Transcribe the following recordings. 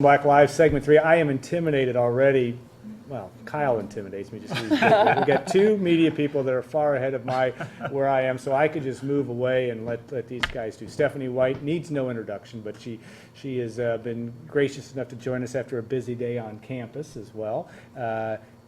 Black Live segment 3. I am intimidated already. Well, Kyle intimidates me. Just we got two media people that are far ahead of where I am, so I could just move away and let these guys do. Stephanie White needs no introduction, but she has been gracious enough to join us after a busy day on campus as well.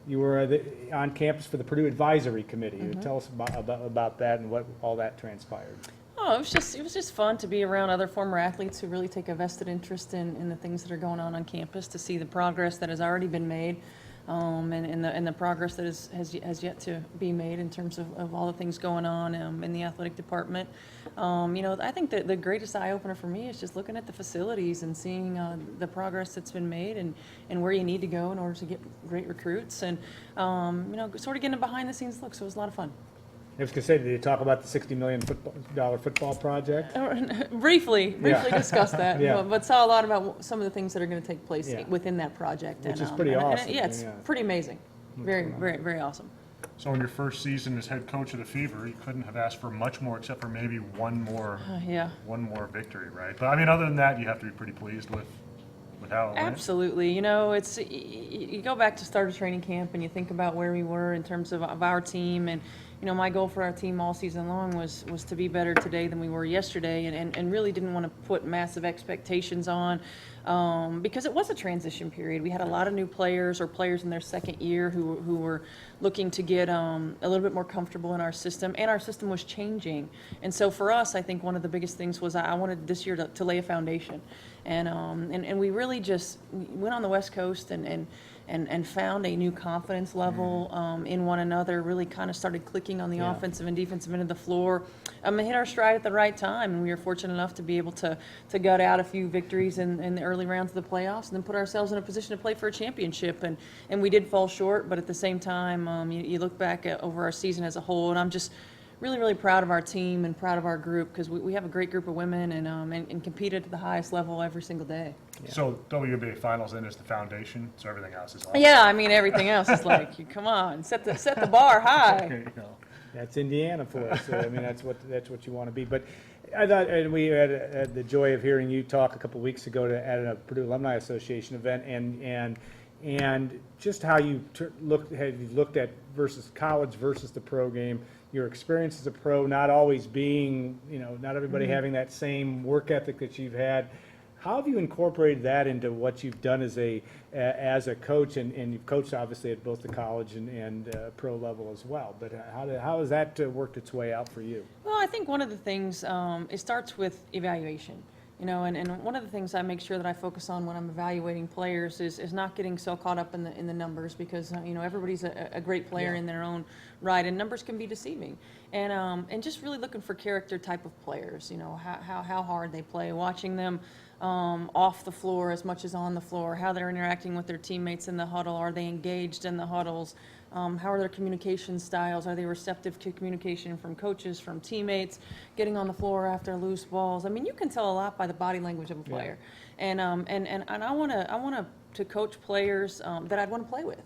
You were on campus for the Purdue Advisory Committee. Mm-hmm. Tell us about that and what all that transpired. Oh, it was just fun to be around other former athletes who really take a vested interest in the things that are going on campus, to see the progress that has already been made, and the progress that has yet to be made in terms of all the things going on in the athletic department. I think that the greatest eye opener for me is just looking at the facilities and seeing the progress that's been made and where you need to go in order to get great recruits, and sort of getting a behind the scenes look. So it was a lot of fun. I was going to say, did you talk about the $60 million football project? Briefly discussed that, Yeah. but saw a lot about some of the things that are going to take place Yeah. within that project. Which is pretty awesome. It's pretty amazing. Very, very, very awesome. So in your first season as head coach of the Fever, you couldn't have asked for much more except for maybe one more victory, right? But I mean, other than that, you have to be pretty pleased with how it went. Absolutely. It's you go back to start of training camp and you think about where we were in terms of our team, and my goal for our team all season long was to be better today than we were yesterday, and really didn't want to put massive expectations on, because it was a transition period. We had a lot of new players or players in their second year who were looking to get a little bit more comfortable in our system, and our system was changing. And so for us, I think one of the biggest things was I wanted this year to lay a foundation, and we really just went on the West Coast and found a new confidence level in one another, really kind of started clicking on the offensive and defensive end of the floor, and hit our stride at the right time. And we were fortunate enough to be able to gut out a few victories in the early rounds of the playoffs, and then put ourselves in a position to play for a championship. And we did fall short, but at the same time, you look back over our season as a whole, and I'm just really, really proud of our team and proud of our group, because we have a great group of women and competed at the highest level every single day. Yeah. So WNBA Finals then is the foundation, so everything else is awesome. Yeah, I mean, everything else is like, come on, set the bar high. There you go. That's Indiana for us. So, I mean, that's what you want to be. But I thought, and we had the joy of hearing you talk a couple of weeks ago at a Purdue Alumni Association event, and just how you looked at versus college versus the pro game. Your experience as a pro, not always being, not everybody having that same work ethic that you've had. How have you incorporated that into what you've done as a coach, and you've coached obviously at both the college and pro level as well? But how has that worked its way out for you? Well, I think one of the things, it starts with evaluation. And one of the things I make sure that I focus on when I'm evaluating players is not getting so caught up in the numbers, because everybody's a great player in their own right, and numbers can be deceiving. And just really looking for character type of players. How hard they play, watching them off the floor as much as on the floor, how they're interacting with their teammates in the huddle, are they engaged in the huddles? How are their communication styles? Are they receptive to communication from coaches, from teammates, getting on the floor after loose balls? I mean, you can tell a lot by the body language of a player. And I want to coach players that I'd want to play with.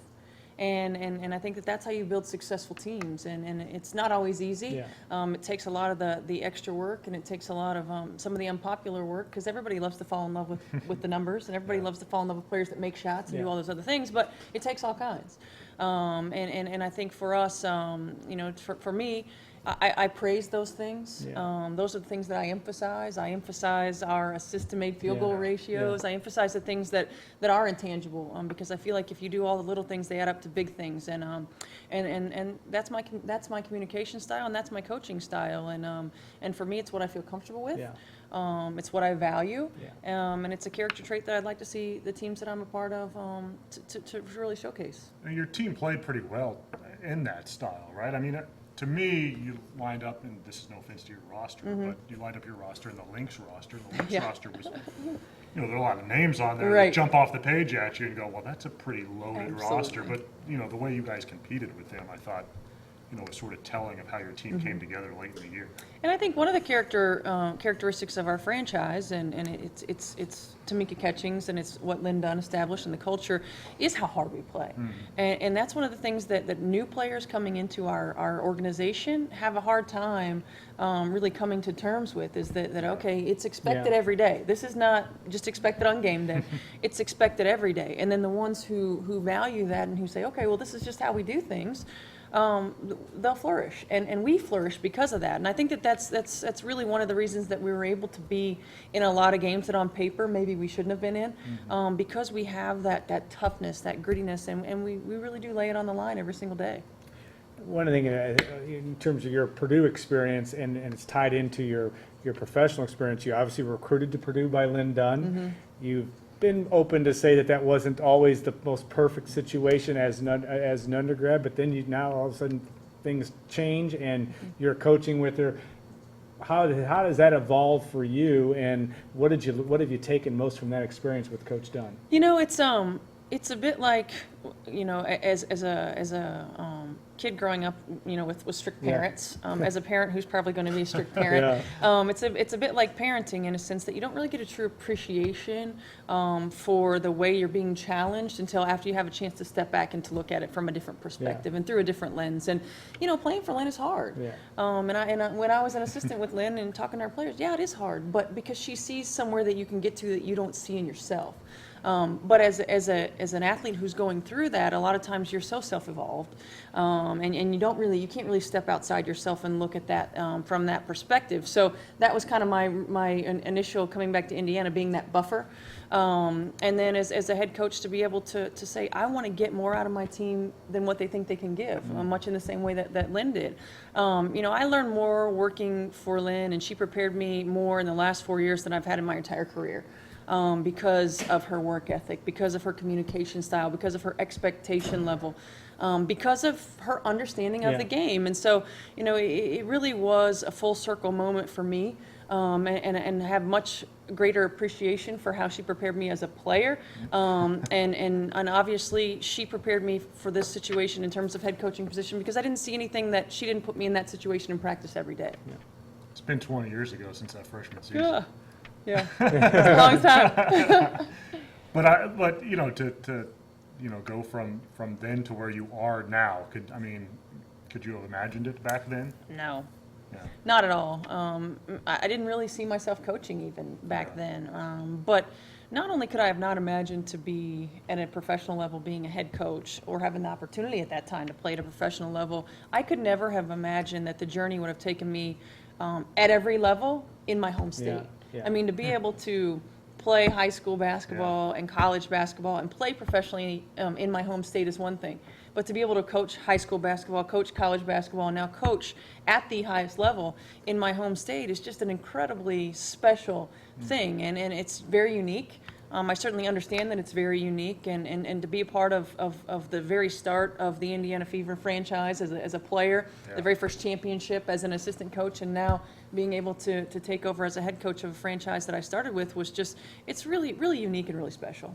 And I think that's how you build successful teams, and it's not always easy. It takes a lot of the extra work, and it takes a lot of some of the unpopular work, because everybody loves to fall in love with the numbers, and everybody loves to fall in love with players that make shots and do all those other things, but it takes all kinds. And I think for us, for me, I praise those things. Those are the things that I emphasize. I emphasize our assist-to-made field goal ratios. I emphasize the things that are intangible, because I feel like if you do all the little things, they add up to big things. And that's my communication style, and that's my coaching style. And for me, it's what I feel comfortable with. It's what I value, and it's a character trait that I'd like to see the teams that I'm a part of to really showcase. And your team played pretty well in that style, right? I mean, to me, you lined up, and this is no offense to your roster, but you lined up your roster in the Lynx roster. The Lynx roster was, there are a lot of names on there that jump off the page at you and go, well, that's a pretty loaded roster. But, the way you guys competed with them, I thought is sort of telling of how your team came together late in the year. And I think one of the characteristics of our franchise, and it's Tamika Catchings, and it's what Lynn Dunn established in the culture, is how hard we play. And that's one of the things that new players coming into our organization have a hard time really coming to terms with, is that okay, it's expected every day. This is not just expected on game day. It's expected every day. And then the ones who value that and who say, okay, well, this is just how we do things, they'll flourish, and we flourish because of that. And I think that's really one of the reasons that we were able to be in a lot of games that on paper maybe we shouldn't have been in, because we have that toughness, that grittiness, and we really do lay it on the line every single day. One thing, in terms of your Purdue experience, and it's tied into your professional experience, you obviously were recruited to Purdue by Lynn Dunn. You've been open to say that wasn't always the most perfect situation as an undergrad, but then now all of a sudden things change and you're coaching with her. How does that evolve for you, and what have you taken most from that experience with Coach Dunn? It's a bit like, as a kid growing up, with strict parents, as a parent who's probably going to be a strict parent, it's a bit like parenting in a sense that you don't really get a true appreciation for the way you're being challenged until after you have a chance to step back and to look at it from a different perspective and through a different lens. And playing for Lynn is hard. And when I was an assistant with Lynn and talking to our players, it is hard, but because she sees somewhere that you can get to that you don't see in yourself. But as an athlete who's going through that, a lot of times you're so self-evolved, and you can't really step outside yourself and look at that from that perspective. So that was kind of my initial coming back to Indiana, being that buffer, and then as a head coach to be able to say, I want to get more out of my team than what they think they can give, much in the same way that Lynn did. I learned more working for Lynn, and she prepared me more in the last 4 years than I've had in my entire career. Because of her work ethic, because of her communication style, because of her expectation level, because of her understanding of the game. And so, it really was a full circle moment for me, and have much greater appreciation for how she prepared me as a player. And obviously she prepared me for this situation in terms of head coaching position, because I didn't see anything that she didn't put me in that situation in practice every day. It's been 20 years ago since that freshman season. Yeah, it's a long time. But to go from then to where you are now, could you have imagined it back then? No. Yeah. Not at all. I didn't really see myself coaching even back then. But not only could I have not imagined to be at a professional level being a head coach or having the opportunity at that time to play at a professional level, I could never have imagined that the journey would have taken me at every level in my home state. I mean, to be able to play high school basketball and college basketball and play professionally in my home state is one thing. But to be able to coach high school basketball, coach college basketball, and now coach at the highest level in my home state is just an incredibly special thing. And it's very unique. I certainly understand that it's very unique, and to be a part of the very start of the Indiana Fever franchise as a player, the very first championship as an assistant coach, and now being able to take over as a head coach of a franchise that I started with it's really, really unique and really special.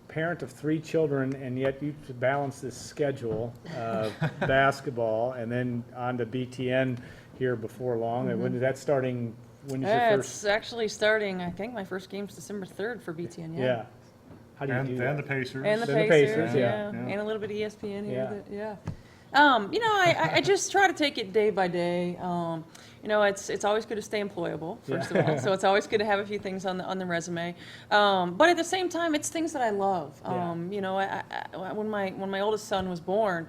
Parent of 3 children, and yet you balance this schedule of basketball and then on to BTN here before long. And when is that starting? When is your first? It's actually starting, I think my first game's December 3rd for BTN, Yeah. How do you do that? And the Pacers. And the Then the Pacers, Pacers, yeah. and a little bit of ESPN here. I just try to take it day by day. It's always good to stay employable, first of all. So it's always good to have a few things on the resume. But at the same time, it's things that I love. When my oldest son was born,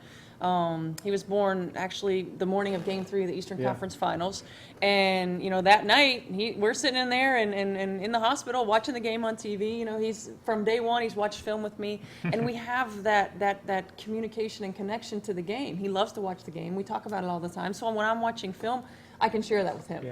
he was born actually the morning of Game 3 of the Eastern Conference Finals, and that night we're sitting in there and in the hospital watching the game on TV. He's from day one he's watched film with me, and we have that communication and connection to the game. He loves to watch the game. We talk about it all the time. So when I'm watching film, I can share that with him,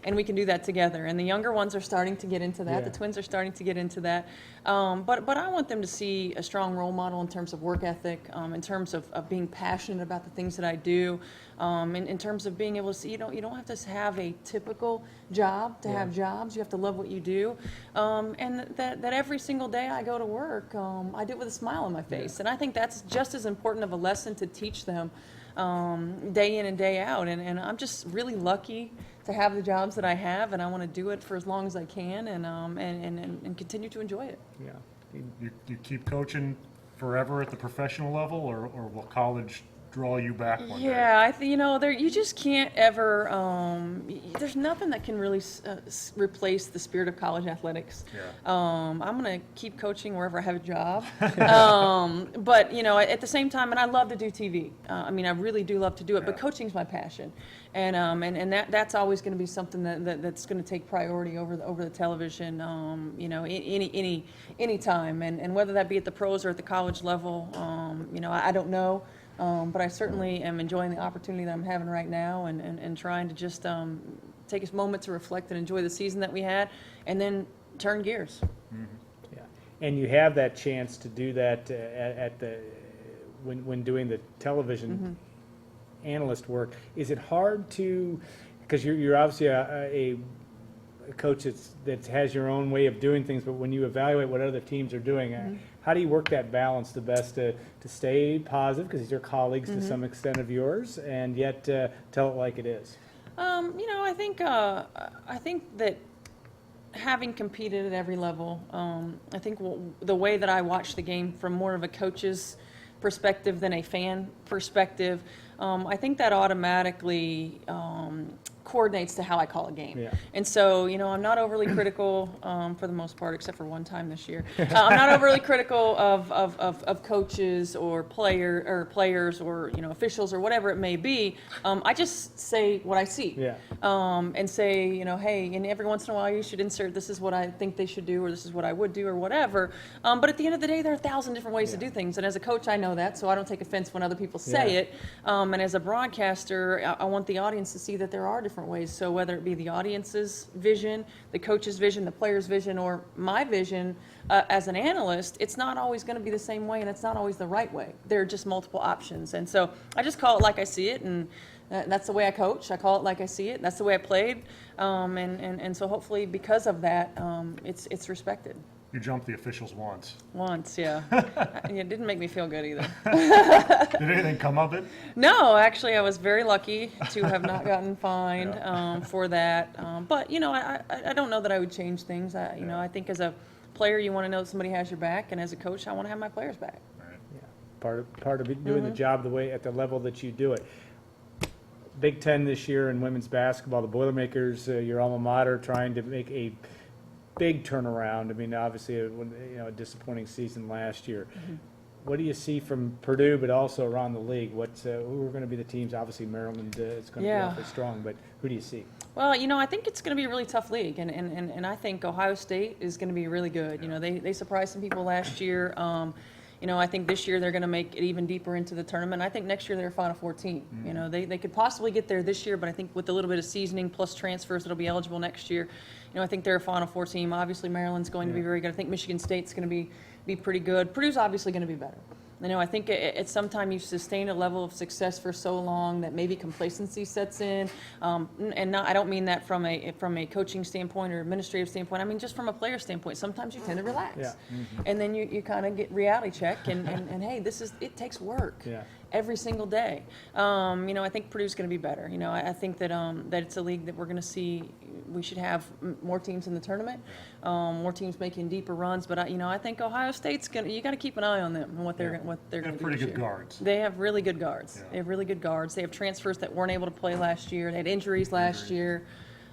and we can do that together. And the younger ones are starting to get into that. The twins are starting to get into that. But I want them to see a strong role model in terms of work ethic, in terms of being passionate about the things that I do, in terms of being able to see you don't have to have a typical job to have jobs. You have to love what you do, and that every single day I go to work, I do it with a smile on my face. And I think that's just as important of a lesson to teach them. day in and day out. And I'm just really lucky to have the jobs that I have, and I want to do it for as long as I can, and continue to enjoy it. Yeah. You keep coaching forever at the professional level, or will college draw you back one day? Yeah, you just can't ever. There's nothing that can really replace the spirit of college athletics. Yeah. I'm gonna keep coaching wherever I have a job. But at the same time, and I love to do TV. I really do love to do it. But Yeah. coaching's my passion, and that's always going to be something that's going to take priority over the television. Any time, and whether that be at the pros or at the college level, I don't know. But I certainly am enjoying the opportunity that I'm having right now, and trying to just take a moment to reflect and enjoy the season that we had, and then turn gears. Yeah, and you have that chance to do that when doing the television analyst work. Is it hard to, because you're obviously a coach that has your own way of doing things, but when you evaluate what other teams are doing, how do you work that balance the best to stay positive, because these are colleagues to some extent of yours, and yet tell it like it is? I think that having competed at every level, I think the way that I watch the game from more of a coach's perspective than a fan perspective, I think that automatically coordinates to how I call a game. Yeah. And so, I'm not overly critical for the most part, except for one time this year. I'm not overly critical of coaches or players or officials or whatever it may be. I just say what I see. Yeah. And say, hey, and every once in a while you should insert, this is what I think they should do, or this is what I would do, or whatever. But at the end of the day, there are 1,000 different ways to do things. And as a coach, I know that, so I don't take offense when other people say it. And as a broadcaster, I want the audience to see that there are different ways. So whether it be the audience's vision, the coach's vision, the player's vision, or my vision as an analyst, it's not always going to be the same way, and it's not always the right way. There are just multiple options. And so I just call it like I see it, and that's the way I coach. I call it like I see it. That's the way I played. And so hopefully because of that, it's respected. You jumped the officials once. Once, yeah. It didn't make me feel good either. Did anything come of it? No, actually, I was very lucky to have not gotten fined for that. But I don't know that I would change things. I think as a player, you want to know that somebody has your back, and as a coach, I want to have my players' back. Right. Yeah. Part of it, doing the job at the level that you do it. Big Ten this year in women's basketball, the Boilermakers, your alma mater, trying to make a big turnaround. Obviously, a disappointing season last year. What do you see from Purdue, but also around the league? Who are going to be the teams? Obviously, Maryland is going to be awfully strong, but who do you see? Well, I think it's going to be a really tough league, and I think Ohio State is going to be really good. They surprised some people last year. I think this year they're going to make it even deeper into the tournament. I think next year they're a Final Four team. They could possibly get there this year, but I think with a little bit of seasoning plus transfers that'll be eligible next year, I think they're a Final Four team. Obviously, Maryland's going to be very good. I think Michigan State's going to be pretty good. Purdue's obviously going to be better. I think at some time you sustain a level of success for so long that maybe complacency sets in, and I don't mean that from a coaching standpoint or administrative standpoint. I mean just from a player standpoint. Sometimes you tend to relax, and then you kind of get reality check, and hey, it takes work. Every single day. I think Purdue's going to be better. I think that it's a league that we're going to see. We should have more teams in the tournament, more teams making deeper runs. But I think Ohio State's going. You got to keep an eye on them and what they're going to do. They have pretty good guards. They have really good guards. They have really good guards. They have transfers that weren't able to play last year. They had injuries last year.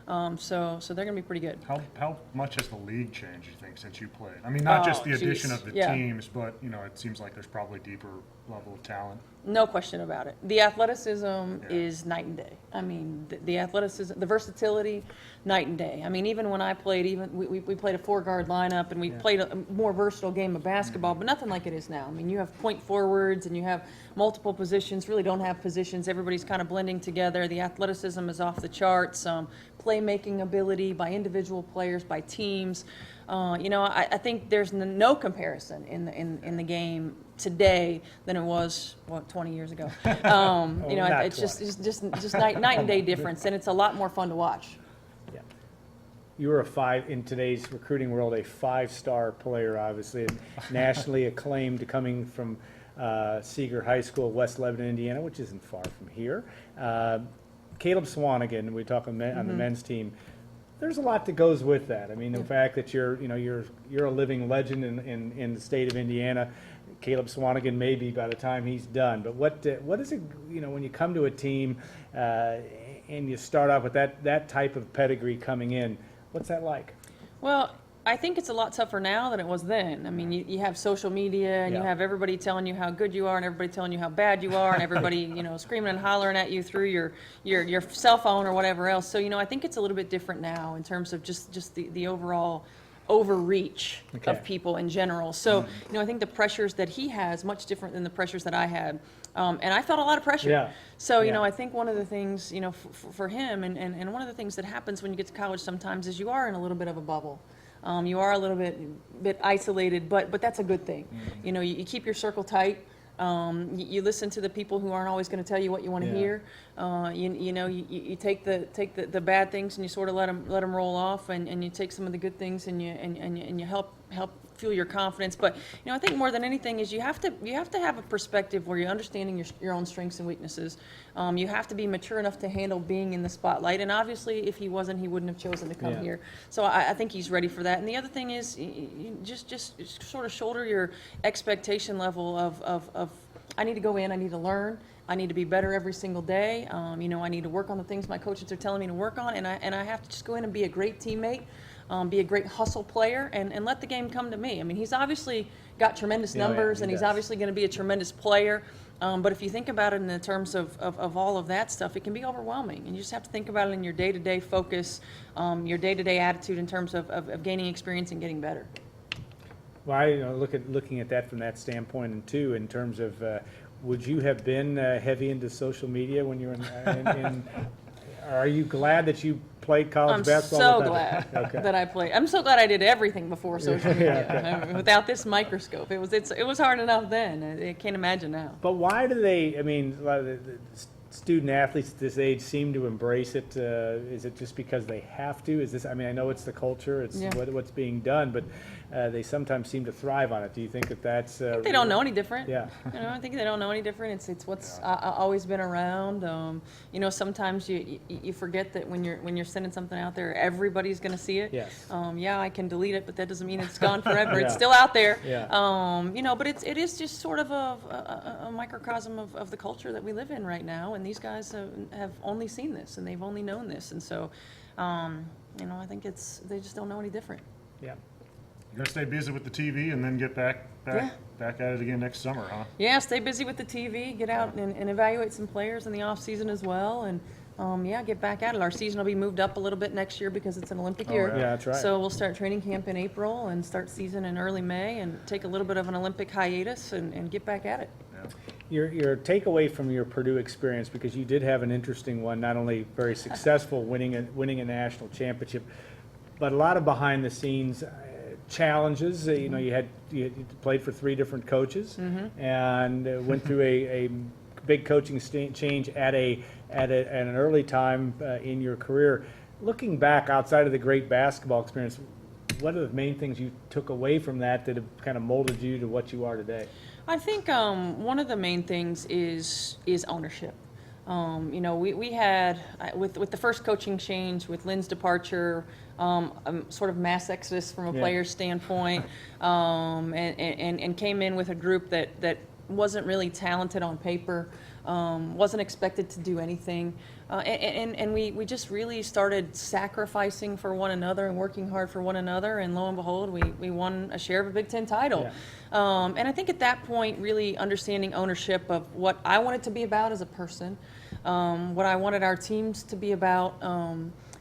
So they're going to be pretty good. How much has the league changed, you think, since you played? Not just the addition of the teams, but it seems like there's probably deeper level of talent. No question about it. The athleticism is night and day. The athleticism, the versatility, night and day. Even when I played, we played a 4-guard lineup, and we played a more versatile game of basketball, but nothing like it is now. You have point forwards, and you have multiple positions, really don't have positions. Everybody's kind of blending together. The athleticism is off the charts. Playmaking ability by individual players, by teams. I think there's no comparison in the game today than it was 20 years ago. It's just night and day difference, and it's a lot more fun to watch. you were in today's recruiting world, a 5-star player, obviously, and nationally acclaimed, coming from Seeger High School, West Lebanon, Indiana, which isn't far from here. Caleb Swanigan, we talk on the men's team. There's a lot that goes with that. I mean, the fact that you're a living legend in the state of Indiana. Caleb Swanigan may be by the time he's done. But what is it, when you come to a team and you start off with that type of pedigree coming in, what's that like? Well, I think it's a lot tougher now than it was then. I mean, you have social media, and you have everybody telling you how good you are, and everybody telling you how bad you are, and everybody, screaming and hollering at you through your cell phone or whatever else. So, I think it's a little bit different now in terms of just the overall overreach of people in general. So, I think the pressures that he has much different than the pressures that I had. And I felt a lot of pressure. Yeah. So, I think one of the things, for him, and one of the things that happens when you get to college sometimes is you are in a little bit of a bubble. You are a little bit isolated, but that's a good thing. You keep your circle tight. You listen to the people who aren't always going to tell you what you want to hear. You take the bad things and you sort of let them roll off, and you take some of the good things and you help fuel your confidence. But I think more than anything is you have to have a perspective where you're understanding your own strengths and weaknesses. You have to be mature enough to handle being in the spotlight. And obviously, if he wasn't, he wouldn't have chosen to come here. So I think he's ready for that. And the other thing is, you just sort of shoulder your expectation level of I need to go in, I need to learn, I need to be better every single day. I need to work on the things my coaches are telling me to work on, and I have to just go in and be a great teammate. Be a great hustle player, and let the game come to me. I mean, he's obviously got tremendous numbers, and he's obviously going to be a tremendous player. But if you think about it in the terms of all of that stuff, it can be overwhelming. And you just have to think about it in your day-to-day focus, your day-to-day attitude in terms of gaining experience and getting better. Well, looking at that from that standpoint, and too, in terms of, would you have been heavy into social media when you were in are you glad that you played college basketball? I'm so glad that I played. I'm so glad I did everything before social media. Without this microscope, it was hard enough then. I can't imagine now. But why do they? I mean, a lot of the student athletes at this age seem to embrace it. Is it just because they have to? Is this? I mean, I know it's the culture. It's what's being done, but they sometimes seem to thrive on it. Do you think that's? I think they don't know any different. Yeah. I think they don't know any different. It's what's always been around. Sometimes you forget that when you're sending something out there, everybody's going to see it. Yes. I can delete it, but that doesn't mean it's gone forever. It's still out there. Yeah. But it is just sort of a microcosm of the culture that we live in right now. And these guys have only seen this, and they've only known this. And so, I think they just don't know any different. Yeah. You're going to stay busy with the TV and then get back at it again next summer, huh? Yeah, stay busy with the TV, get out and evaluate some players in the off season as well, and get back at it. Our season will be moved up a little bit next year because it's an Olympic year. Yeah, that's right. So we'll start training camp in April and start season in early May and take a little bit of an Olympic hiatus and get back at it. Yeah. Your takeaway from your Purdue experience, because you did have an interesting one, not only very successful, winning a national championship, but a lot of behind the scenes challenges. You played for 3 different coaches, and went through a big coaching change at an early time in your career. Looking back, outside of the great basketball experience, what are the main things you took away from that have kind of molded you to what you are today? I think one of the main things is ownership. We had, with the first coaching change, with Lynn's departure, sort of mass exodus from a player's standpoint, and came in with a group that wasn't really talented on paper, wasn't expected to do anything. And we just really started sacrificing for one another and working hard for one another, and lo and behold, we won a share of a Big Ten title. Yeah. And I think at that point, really understanding ownership of what I wanted to be about as a person, what I wanted our teams to be about,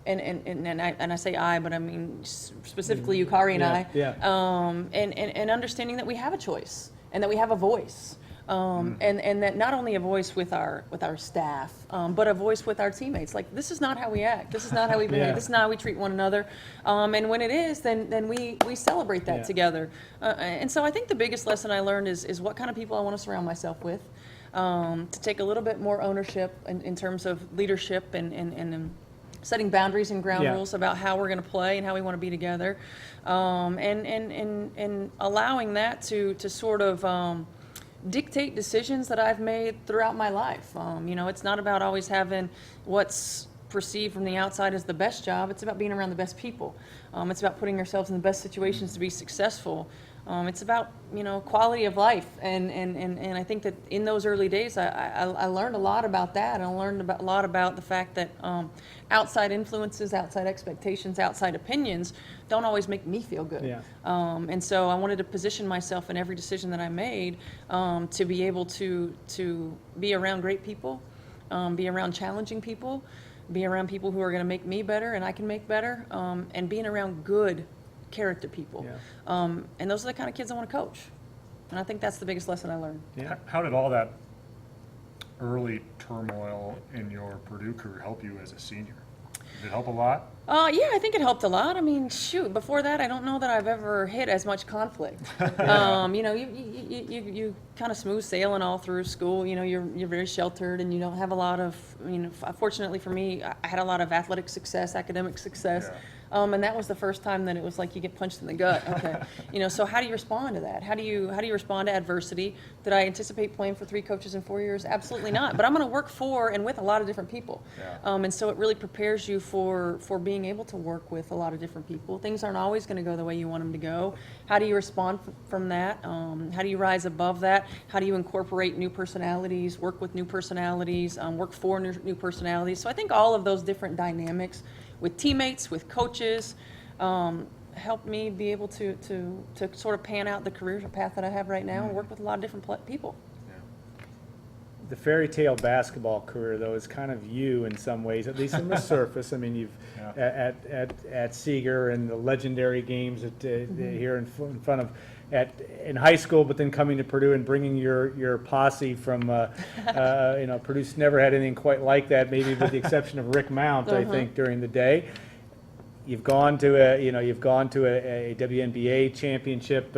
and I say I, but I mean specifically Yukari and I. Yeah. And understanding that we have a choice and that we have a voice. And that not only a voice with our staff, but a voice with our teammates. Like, this is not how we act. This is not how we behave. This is not how we treat one another. And when it is, then we celebrate that together. And so I think the biggest lesson I learned is what kind of people I want to surround myself with. To take a little bit more ownership in terms of leadership and setting boundaries and ground Yeah. rules about how we're going to play and how we want to be together, and allowing that to sort of dictate decisions that I've made throughout my life. It's not about always having what's perceived from the outside as the best job. It's about being around the best people. It's about putting ourselves in the best situations to be successful. It's about, quality of life. And I think that in those early days, I learned a lot about that. And I learned a lot about the fact that outside influences, outside expectations, outside opinions don't always make me feel good. Yeah. And so I wanted to position myself in every decision that I made to be able to be around great people, be around challenging people, be around people who are going to make me better and I can make better, and being around good character people. Yeah. And those are the kind of kids I want to coach. And I think that's the biggest lesson I learned. Yeah. How did all that early turmoil in your Purdue career help you as a senior? Did it help a lot? Yeah, I think it helped a lot. I mean, shoot, before that, I don't know that I've ever hit as much conflict. You kind of smooth sailing all through school. You're very sheltered, and you don't have a lot of, fortunately for me, I had a lot of athletic success, academic success. Yeah. And that was the first time that it was like you get punched in the gut. Okay, so how do you respond to that? How do you respond to adversity? Did I anticipate playing for 3 coaches in 4 years? Absolutely not. But I'm going to work for and with a lot of different people. Yeah. And so it really prepares you for being able to work with a lot of different people. Things aren't always going to go the way you want them to go. How do you respond from that? How do you rise above that? How do you incorporate new personalities, work with new personalities, work for new personalities? So I think all of those different dynamics with teammates, with coaches, helped me be able to sort of pan out the career path that I have right now and work with a lot of different people. The fairy tale basketball career, though, is kind of you in some ways, at least on the surface. I mean, you've at Seeger and the legendary games here in front of in high school, but then coming to Purdue and bringing your posse from Purdue's never had anything quite like that, maybe with the exception of Rick Mount, I think, during the day. You've gone to a WNBA championship.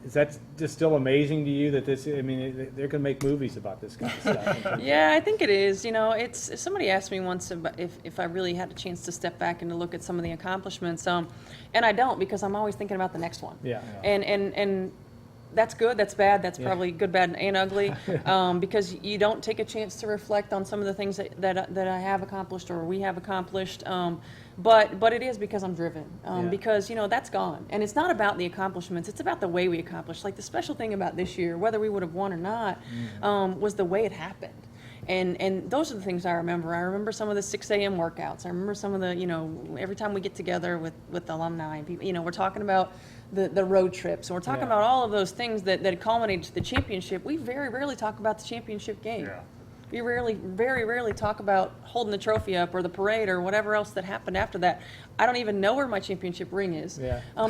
Is that just still amazing to you that this? I mean, they're going to make movies about this kind of stuff. Yeah, I think it is. It's somebody asked me once about if I really had a chance to step back and to look at some of the accomplishments, and I don't, because I'm always thinking about the next one. Yeah. And that's good, that's bad, that's probably good, bad, and ugly, because you don't take a chance to reflect on some of the things that I have accomplished or we have accomplished. But it is because I'm driven, because that's gone, and it's not about the accomplishments, it's about the way we accomplish. Like the special thing about this year, whether we would have won or not, was the way it happened. And those are the things I remember. I remember some of the 6 a.m. workouts. I remember some of the, every time we get together with alumni and people, we're talking about the road trips, and we're talking about all of those things that culminated to the championship. We very rarely talk about the championship game. Yeah. We very rarely talk about holding the trophy up or the parade or whatever else that happened after that. I don't even know where my championship ring is,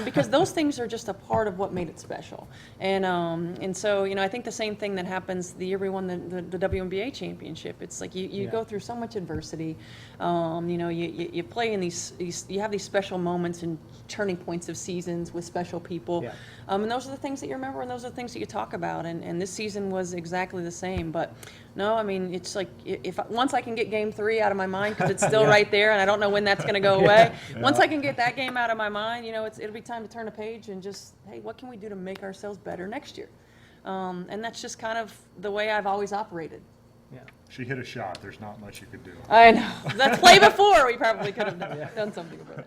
because those things are just a part of what made it special. And so I think the same thing that happens the year we won the WNBA championship. It's like you go through so much adversity. You play in these you have these special moments and turning points of seasons with special people. Yeah. And those are the things that you remember, and those are the things that you talk about. And this season was exactly the same. But no, I mean, it's like once I can get Game 3 out of my mind, because it's still right there, and I don't know when that's going to go away. Once I can get that game out of my mind, it'll be time to turn a page and just, hey, what can we do to make ourselves better next year? And that's just kind of the way I've always operated. Yeah. She hit a shot. There's not much you could do. I know. Let's play before. We probably could have done something about it.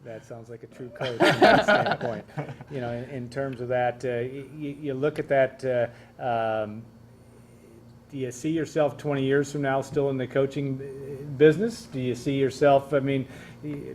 That sounds like a true coach from that standpoint. In terms of that, you look at that. Do you see yourself 20 years from now still in the coaching business? Do you see yourself? I mean,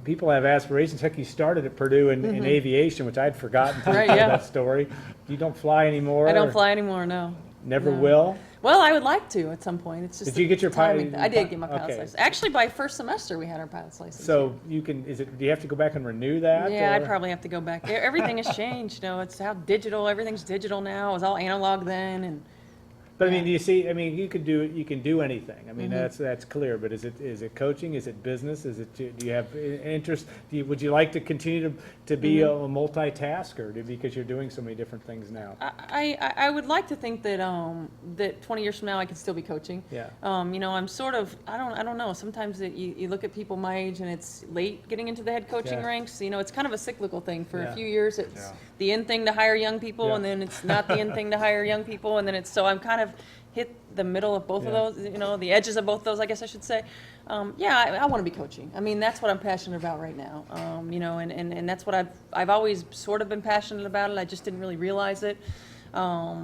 people have aspirations. Heck, you started at Purdue in aviation, which I'd forgotten to tell that story. You don't fly anymore? I don't fly anymore. No. Never will. Well, I would like to at some point. It's just Did you get your timing. pilot? I did get my pilot's license. Actually, by first semester, we had our pilot's license. So you can. Do you have to go back and renew that? Yeah, or? I'd probably have to go back. Everything has changed. It's how digital. Everything's digital now. It was all analog then, and But I mean, Yeah. do you see, I mean, you can do anything. I mean, that's clear, but is it coaching? Is it business? Do you have interest? Would you like to continue to be a multitasker because you're doing so many different things now? I would like to think that that 20 years from now I can still be coaching. Yeah. You know, I'm sort of, I don't know. Sometimes you look at people my age and it's late getting into the head coaching Yeah. ranks. You know, it's kind of a cyclical thing. For Yeah. a few years, it's Yeah. the in thing to hire young people, Yeah. and then it's not the in thing to hire young people, and then it's, so I'm kind of hit the middle of both of Yeah. those, you know, the edges of both those, I guess I should say. Yeah, I want to be coaching. I mean, that's what I'm passionate about right now. You know, and that's what I've always sort of been passionate about it. I just didn't really realize it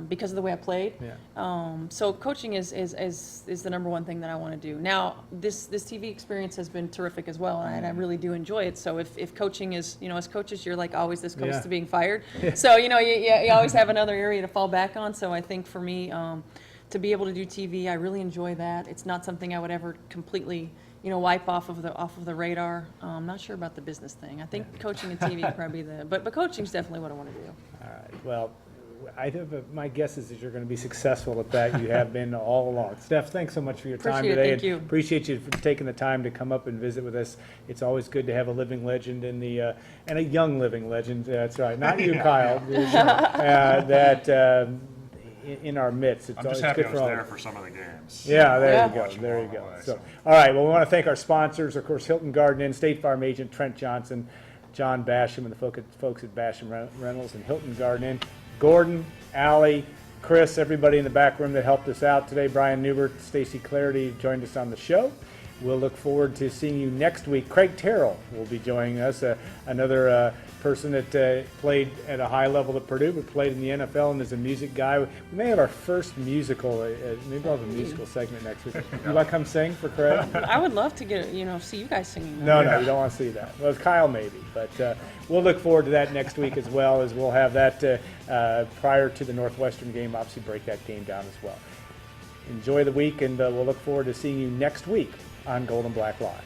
because of the way I played. Yeah. So coaching is the number one thing that I want to do. Now, this TV experience has been terrific as well, and I really do enjoy it. So if coaching is, you know, as coaches, you're like always this close Yeah. to being fired. So, you know, you always have another area to fall back on. So I think for me, to be able to do TV, I really enjoy that. It's not something I would ever completely, you know, wipe off of the radar. I'm not sure about the business thing. I think coaching and TV would probably be but coaching's definitely what I want to do. All right. Well, my guess is that you're going to be successful at that. You have been all along. Steph, thanks so much for your time Appreciate it. today. Thank and you. Appreciate you for taking the time to come up and visit with us. It's always good to have a living legend and a young living legend. That's right, not you, Kyle. In our midst. It's I'm just always happy good I for was all. there for some of the games. Yeah, there Yeah. you go. Watch them There all you the go. way, So, so. all right. Well, we want to thank our sponsors, of course, Hilton Garden Inn, State Farm agent Trent Johnson, John Basham, and the folks at Basham Reynolds and Hilton Garden Inn, Gordon, Allie, Chris, everybody in the back room that helped us out today. Brian Newbert, Stacy Clarity joined us on the show. We'll look forward to seeing you next week. Craig Terrell will be joining us, another person that played at a high level at Purdue, but played in the NFL and is a music guy. We may have our first musical, maybe we'll have a musical segment next week. You want to come sing for Craig? I would love to see you guys singing. No, you don't want to see that. Well, Kyle maybe, but we'll look forward to that next week as well, as we'll have that prior to the Northwestern game, obviously break that game down as well. Enjoy the week, and we'll look forward to seeing you next week on Gold and Black Live.